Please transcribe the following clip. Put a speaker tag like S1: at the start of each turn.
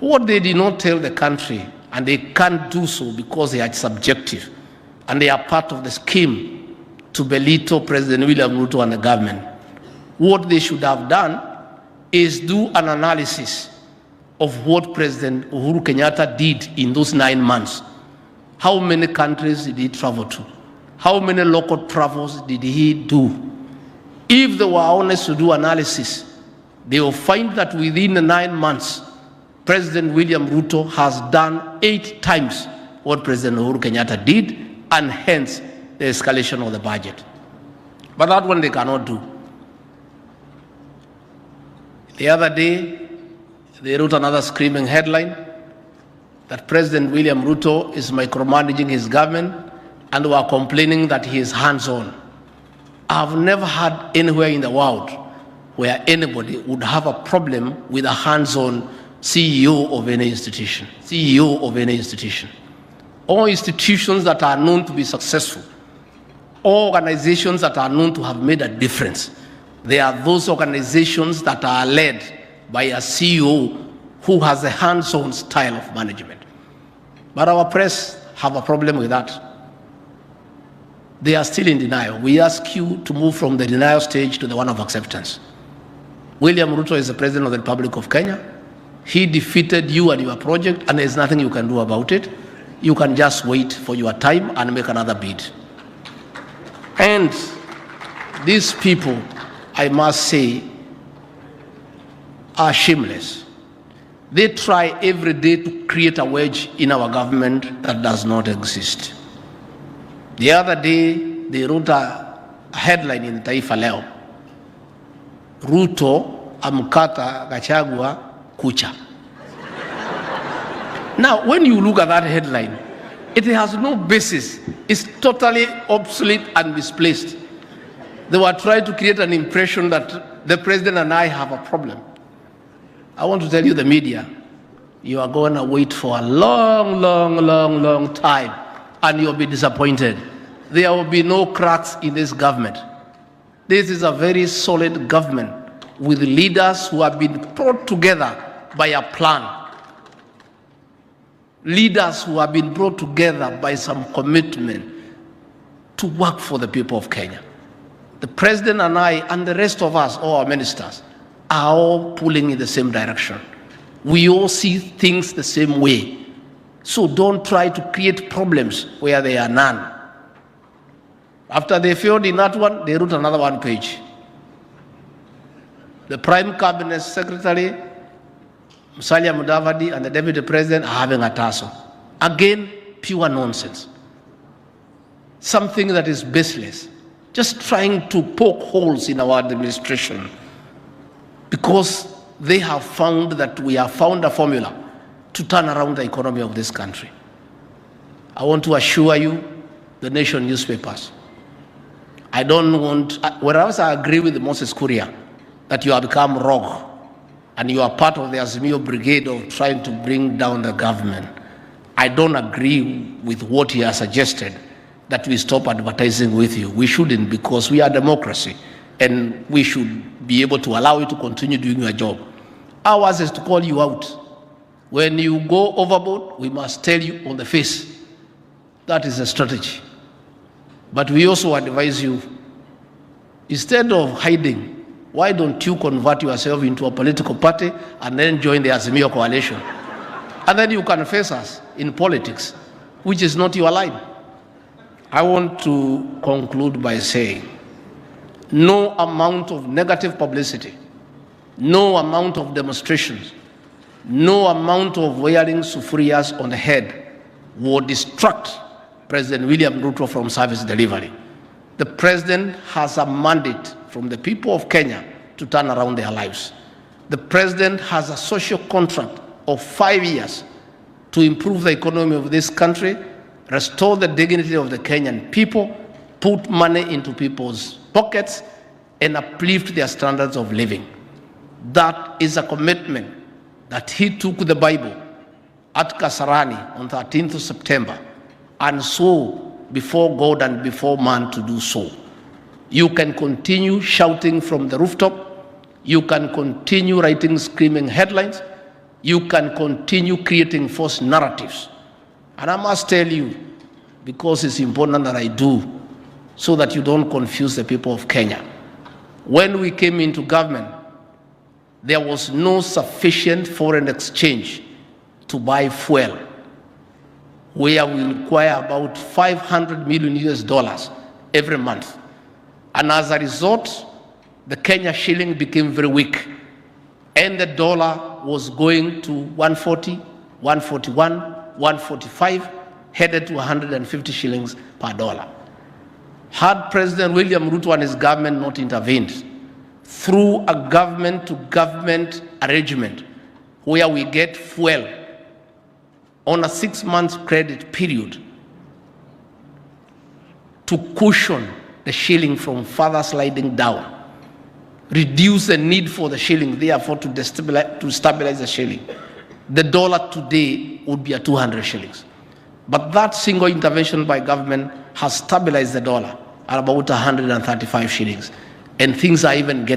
S1: What they did not tell the country, and they can't do so because they are subjective, and they are part of the scheme to belittle President William Ruto and the government. What they should have done is do an analysis of what President Uhuru Kenyatta did in those 9 months. How many countries did he travel to? How many local travels did he do? If they were honest to do analysis, they will find that within the 9 months, President William Ruto has done 8 times what President Uhuru Kenyatta did, and hence the escalation of the budget. But that one they cannot do. The other day, they wrote another screaming headline that President William Ruto is micromanaging his government, and were complaining that he is hands-on. I've never heard anywhere in the world where anybody would have a problem with a hands-on CEO of any institution. CEO of any institution. All institutions that are known to be successful, all organizations that are known to have made a difference, they are those organizations that are led by a CEO who has a hands-on style of management. But our press have a problem with that. They are still in denial. We ask you to move from the denial stage to the one of acceptance. William Ruto is the President of the Republic of Kenya. He defeated you and your project, and there's nothing you can do about it. You can just wait for your time and make another bid. And these people, I must say, are shameless. They try every day to create a wedge in our government that does not exist. The other day, they wrote a headline in Taifa Leo, Ruto amkata Gachagwa kucha. Now, when you look at that headline, it has no basis. It's totally obsolete and misplaced. They were trying to create an impression that the president and I have a problem. I want to tell you, the media, you are going to wait for a long time, and you'll be disappointed. There will be no cracks in this government. This is a very solid government with leaders who have been brought together by a plan. Leaders who have been brought together by some commitment to work for the people of Kenya. The president and I and the rest of us, all our ministers, are all pulling in the same direction. We all see things the same way. So don't try to create problems where there are none. After they failed in that one, they wrote another one page. The Prime Cabinet Secretary, Musalia Mudavadi, and the Deputy President are having a tussle. Again, pure nonsense. Something that is baseless. Just trying to poke holes in our administration because they have found that we have found a formula to turn around the economy of this country. I want to assure you, the Nation newspapers, I don't want, whereas I agree with Moses Kuria that you have become rogue and you are part of the Azimio brigade of trying to bring down the government, I don't agree with what he has suggested, that we stop advertising with you. We shouldn't, because we are democracy and we should be able to allow you to continue doing your job. Ours is to call you out. When you go overboard, we must tell you on the face. That is a strategy. But we also advise you, instead of hiding, why don't you convert yourself into a political party and then join the Azimio coalition? And then you can face us in politics, which is not your line. I want to conclude by saying, no amount of negative publicity, no amount of demonstrations, no amount of wearing sufurias on the head will distract President William Ruto from service delivery. The president has a mandate from the people of Kenya to turn around their lives. The president has a social contract of 5 years to improve the economy of this country, restore the dignity of the Kenyan people, put money into people's pockets, and uplift their standards of living. That is a commitment that he took the Bible at Kasarani on 13th of September and swore before God and before man to do so. You can continue shouting from the rooftop. You can continue writing screaming headlines. you can continue creating false narratives. And I must tell you, because it's important that I do, so that you don't confuse the people of Kenya. When we came into government, there was no sufficient foreign exchange to buy fuel, where we require about $500 million every month. And as a result, the Kenya shilling became very weak, and the dollar was going to 140, 141, 145, headed to 150 shillings per dollar. Had President William Ruto and his government not intervened through a government-to-government arrangement where we get fuel on a 6-month credit period to cushion the shilling from further sliding down, reduce the need for the shilling, therefore to stabilize the shilling, the dollar today would be at 200 shillings. But that single intervention by government has stabilized the dollar at about 135 shillings. And things are even getting